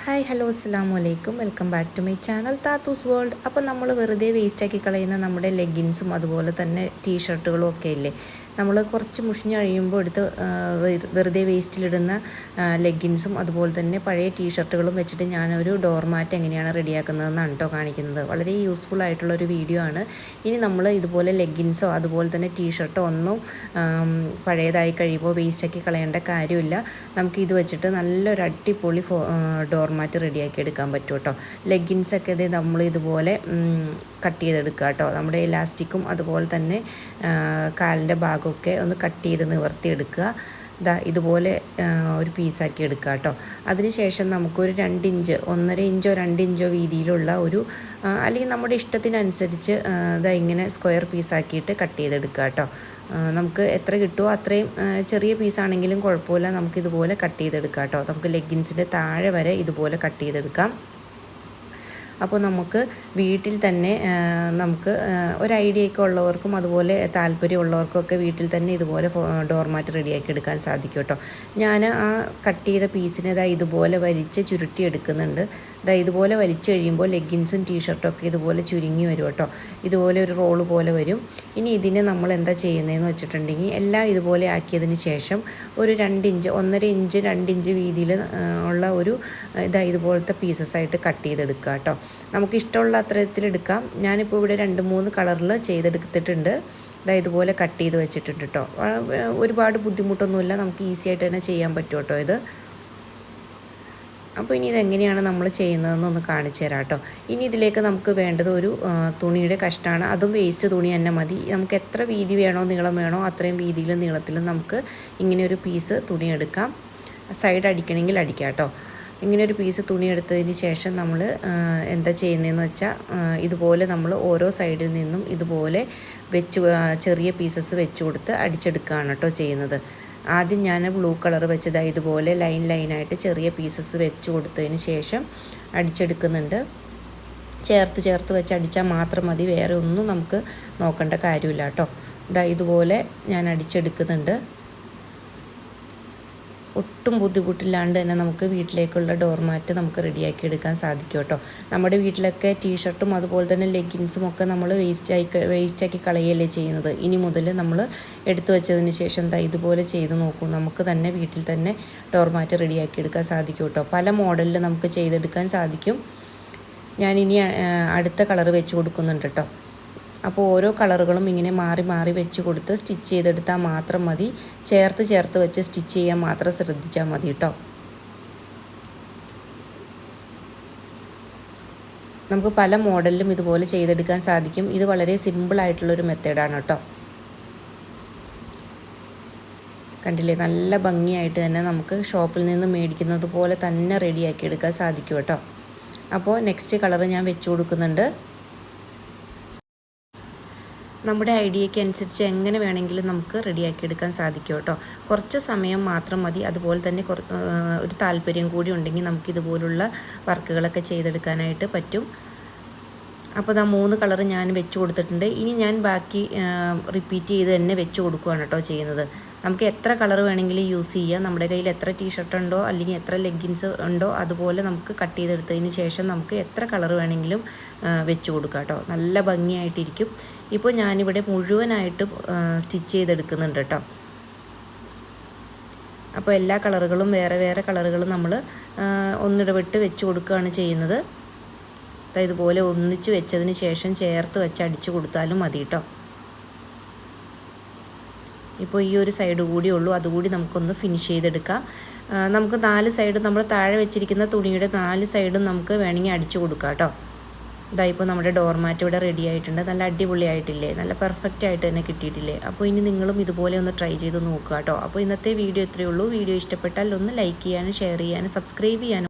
Hi hello അസ്സലാമു അലൈക്കും welcome back to my channel താത്തൂസ് വേൾഡ്. അപ്പോൾ നമ്മൾ വെറുതെ വേസ്റ്റാക്കി കളയുന്ന നമ്മുടെ ലെഗിൻസും അതുപോലെ തന്നെ ടീഷർട്ടുകളും ഒക്കെ ഇല്ലേ, നമ്മൾ കുറച്ച് മുഷിഞ്ഞ് കഴിയുമ്പോൾ എടുത്ത് വെറുതെ വേസ്റ്റിലിടുന്ന ലെഗിൻസും അതുപോലെ തന്നെ പഴയ ടീഷർട്ടുകളും വെച്ചിട്ട് ഞാനൊരു ഡോർമാറ്റ് എങ്ങനെയാണ് റെഡിയാക്കുന്നതെന്നാണ് കേട്ടോ കാണിക്കുന്നത്. വളരെ യൂസ്ഫുൾ ആയിട്ടുള്ളൊരു വീഡിയോ ആണ്. ഇനി നമ്മൾ ഇതുപോലെ ലെഗിൻസോ അതുപോലെ തന്നെ ടീഷർട്ടോ ഒന്നും പഴയതായി കഴിയുമ്പോൾ വേസ്റ്റാക്കി കളയേണ്ട കാര്യമില്ല. നമുക്ക് ഇത് വെച്ചിട്ട് നല്ലൊരു അടിപൊളി ഡോർമാറ്റ് റെഡിയാക്കി എടുക്കാൻ പറ്റും കേട്ടോ. ലെഗിൻസൊക്കെ ഇത് നമ്മൾ ഇതുപോലെ കട്ട് ചെയ്തെടുക്കുക കേട്ടോ. നമ്മുടെ ഇലാസ്റ്റിക്കും അതുപോലെ തന്നെ കാലിൻ്റെ ഭാഗമൊക്കെ ഒന്ന് കട്ട് ചെയ്ത് നിവർത്തിയെടുക്കുക. ഇതുപോലെ ഒരു പീസാക്കി എടുക്കുക കേട്ടോ. അതിനുശേഷം നമുക്കൊരു 2 ഇഞ്ച് 1.5 ഇഞ്ചോ 2 ഇഞ്ചോ വീതിയിലുള്ള ഒരു അല്ലെങ്കിൽ നമ്മുടെ ഇഷ്ടത്തിനനുസരിച്ച് ഇങ്ങനെ സ്ക്വയർ പീസാക്കിയിട്ട് കട്ട് ചെയ്തെടുക്കുക കേട്ടോ. നമുക്ക് എത്ര കിട്ടുമോ അത്രയും ചെറിയ പീസാണെങ്കിലും കുഴപ്പമില്ല, നമുക്കിതുപോലെ കട്ട് ചെയ്തെടുക്കാം കേട്ടോ. നമുക്ക് ലെഗിൻസിൻ്റെ താഴെ വരെ ഇതുപോലെ കട്ട് ചെയ്തെടുക്കാം. അപ്പോൾ നമുക്ക് വീട്ടിൽ തന്നെ നമുക്ക് ഒരു ഐഡിയയൊക്കെ ഉള്ളവർക്കും അതുപോലെ താല്പര്യമുള്ളവർക്കൊക്കെ വീട്ടിൽ തന്നെ ഇതുപോലെ ഡോർമാറ്റ് റെഡിയാക്കി എടുക്കാൻ സാധിക്കും കേട്ടോ. ഞാൻ ആ കട്ട് ചെയ്ത പീസിനെ ഇതുപോലെ വലിച്ച് ചുരുട്ടി എടുക്കുന്നുണ്ട്. ഇതുപോലെ വലിച്ചു കഴിയുമ്പോൾ ലെഗിൻസും ടീഷർട്ടും ഒക്കെ ഇതുപോലെ ചുരുങ്ങി വരും കേട്ടോ. ഇതുപോലെ ഒരു റോള് പോലെ വരും. ഇനി ഇതിനെ നമ്മൾ എന്താ ചെയ്യുന്നതെന്ന് വെച്ചിട്ടുണ്ടെങ്കിൽ എല്ലാം ഇതുപോലെ ആക്കിയതിന് ശേഷം ഒരു 2 ഇഞ്ച് 1.5 ഇഞ്ച് 2 ഇഞ്ച് വീതിയിൽ ഉള്ള ഒരു ഇതുപോലത്തെ പീസസായിട്ട് കട്ട് ചെയ്തെടുക്കുക കേട്ടോ. നമുക്ക് ഇഷ്ടമുള്ള അത്തരത്തിലെടുക്കാം. ഞാനിപ്പോൾ ഇവിടെ 2-3 കളറിൽ ചെയ്തെടുത്തിട്ടുണ്ട്. ഇതുപോലെ കട്ട് ചെയ്ത് വെച്ചിട്ടുണ്ട് കേട്ടോ. ഒരുപാട് ബുദ്ധിമുട്ടൊന്നുമില്ല, നമുക്ക് ഈസി ആയിട്ട് തന്നെ ചെയ്യാൻ പറ്റും കേട്ടോ ഇത്. അപ്പോൾ ഇനി ഇതെങ്ങനെയാണ് നമ്മൾ ചെയ്യുന്നതെന്നൊന്ന് കാണിച്ചു തരാം കേട്ടോ. ഇനി ഇതിലേക്ക് നമുക്ക് വേണ്ടത് ഒരു തുണിയുടെ കഷ്ണമാണ്. അതും വേസ്റ്റ് തുണി തന്നെ മതി. നമുക്ക് എത്ര വീതി വേണോ നീളം വേണോ അത്രയും വീതിയിലും നീളത്തിലും നമുക്ക് ഇങ്ങനെ ഒരു പീസ് തുണി എടുക്കാം. സൈഡ് അടിക്കണമെങ്കിൽ അടിക്കാം കേട്ടോ. ഇങ്ങനെ ഒരു പീസ് തുണി എടുത്തതിന് ശേഷം നമ്മൾ എന്താ ചെയ്യുന്നതെന്ന് വെച്ചാൽ ഇതുപോലെ നമ്മൾ ഓരോ സൈഡിൽ നിന്നും ഇതുപോലെ ചെറിയ പീസസ് വെച്ച് കൊടുത്ത് അടിച്ചെടുക്കുകയാണ് കേട്ടോ ചെയ്യുന്നത്. ആദ്യം ഞാൻ ബ്ലൂ കളർ വെച്ചത് ഇതുപോലെ ലൈനായിട്ട് ചെറിയ പീസസ് വെച്ച് കൊടുത്തതിന് ശേഷം അടിച്ചെടുക്കുന്നുണ്ട്. ചേർത്ത് വെച്ച് അടിച്ചാൽ മാത്രം മതി, വേറെ ഒന്നും നമുക്ക് നോക്കേണ്ട കാര്യമില്ല കേട്ടോ. ഇതുപോലെ ഞാൻ അടിച്ചെടുക്കുന്നുണ്ട്. ഒട്ടും ബുദ്ധിമുട്ടില്ലാണ്ട് തന്നെ നമുക്ക് വീട്ടിലേക്കുള്ള ഡോർമാറ്റ് നമുക്ക് റെഡിയാക്കി എടുക്കാൻ സാധിക്കും കേട്ടോ. നമ്മുടെ വീട്ടിലൊക്കെ ടീഷർട്ടും അതുപോലെ തന്നെ ലെഗിൻസും ഒക്കെ നമ്മൾ വേസ്റ്റാക്കി കളയല്ലേ ചെയ്യുന്നത്. ഇനി മുതൽ നമ്മൾ എടുത്തു വെച്ചതിന് ശേഷം ഇതുപോലെ ചെയ്ത് നോക്കൂ. നമുക്ക് തന്നെ വീട്ടിൽ തന്നെ ഡോർമാറ്റ് റെഡിയാക്കി എടുക്കാൻ സാധിക്കും കേട്ടോ. പല മോഡലിൽ നമുക്ക് ചെയ്തെടുക്കാൻ സാധിക്കും. ഞാനിനി അടുത്ത കളർ വെച്ച് കൊടുക്കുന്നുണ്ട് കേട്ടോ. അപ്പോൾ ഓരോ കളറുകളും ഇങ്ങനെ മാറി വെച്ച് കൊടുത്ത് സ്റ്റിച്ച് ചെയ്തെടുത്താൽ മാത്രം മതി. ചേർത്ത് വെച്ച് സ്റ്റിച്ച് ചെയ്യാൻ മാത്രം ശ്രദ്ധിച്ചാൽ മതി കേട്ടോ. നമുക്ക് പല മോഡലിലും ഇതുപോലെ ചെയ്തെടുക്കാൻ സാധിക്കും. ഇത് വളരെ സിമ്പിളായിട്ടുള്ളൊരു മെത്തേഡാണ് കേട്ടോ. കണ്ടില്ലേ, നല്ല ഭംഗിയായിട്ട് തന്നെ നമുക്ക് ഷോപ്പിൽ നിന്ന് മേടിക്കുന്നത് പോലെ തന്നെ റെഡിയാക്കി എടുക്കാൻ സാധിക്കും കേട്ടോ. അപ്പോൾ നെക്സ്റ്റ് കളർ ഞാൻ വെച്ച് കൊടുക്കുന്നുണ്ട്. നമ്മുടെ ഐഡിയയ്ക്ക് അനുസരിച്ച് എങ്ങനെ വേണമെങ്കിലും നമുക്ക് റെഡിയാക്കി എടുക്കാൻ സാധിക്കും കേട്ടോ. കുറച്ച് സമയം മാത്രം മതി. അതുപോലെ തന്നെ ഒരു താല്പര്യം കൂടി ഉണ്ടെങ്കിൽ നമുക്ക് ഇതുപോലുള്ള വർക്കുകളൊക്കെ ചെയ്തെടുക്കാനായിട്ട് പറ്റും. അപ്പോൾ 3 കളർ ഞാൻ വെച്ച് കൊടുത്തിട്ടുണ്ട്. ഇനി ഞാൻ ബാക്കി റിപ്പീറ്റ് ചെയ്ത് തന്നെ വെച്ച് കൊടുക്കുകയാണ് കേട്ടോ ചെയ്യുന്നത്. നമുക്ക് എത്ര കളർ വേണമെങ്കിലും യൂസ് ചെയ്യാം. നമ്മുടെ കയ്യിൽ എത്ര ടീഷർട്ട് ഉണ്ടോ അല്ലെങ്കിൽ എത്ര ലെഗിൻസ് ഉണ്ടോ അതുപോലെ നമുക്ക് കട്ട് ചെയ്തെടുത്തതിന് ശേഷം നമുക്ക് എത്ര കളർ വേണമെങ്കിലും വെച്ച് കൊടുക്കാം കേട്ടോ. നല്ല ഭംഗിയായിട്ടിരിക്കും. ഇപ്പോൾ ഞാനിവിടെ മുഴുവനായിട്ട് സ്റ്റിച്ച് ചെയ്തെടുക്കുന്നുണ്ട് കേട്ടോ. അപ്പോൾ എല്ലാ കളറുകളും വേറെ കളറുകളും നമ്മൾ ഒന്നിടവിട്ട് വെച്ച് കൊടുക്കുകയാണ് ചെയ്യുന്നത്. ഇതുപോലെ ഒന്നിച്ച് വെച്ചതിന് ശേഷം ചേർത്ത് വെച്ച് അടിച്ചു കൊടുത്താലും മതി കേട്ടോ. ഇപ്പോൾ ഈ ഒരു സൈഡ് കൂടി ഉള്ളൂ, അതുകൂടി നമുക്കൊന്ന് ഫിനിഷ് ചെയ്തെടുക്കാം. നമുക്ക് 4 സൈഡും നമ്മൾ താഴെ വെച്ചിരിക്കുന്ന തുണിയുടെ 4 സൈഡും നമുക്ക് വേണമെങ്കിൽ അടിച്ചു കൊടുക്കാം കേട്ടോ. ഇപ്പോൾ നമ്മുടെ ഡോർമാറ്റ് ഇവിടെ റെഡി ആയിട്ടുണ്ട്. നല്ല അടിപൊളിയായിട്ടില്ലേ, നല്ല പെർഫെക്റ്റ് ആയിട്ട് തന്നെ കിട്ടിയിട്ടില്ലേ. അപ്പോൾ ഇനി നിങ്ങളും ഇതുപോലെ ഒന്ന് ട്രൈ ചെയ്ത് നോക്കുക കേട്ടോ. അപ്പോൾ ഇന്നത്തെ വീഡിയോ ഇത്രയേ ഉള്ളൂ. വീഡിയോ ഇഷ്ടപ്പെട്ടാൽ ഒന്ന് ലൈക്ക് ചെയ്യാനും ഷെയർ ചെയ്യാനും സബ്സ്ക്രൈബ് ചെയ്യാനും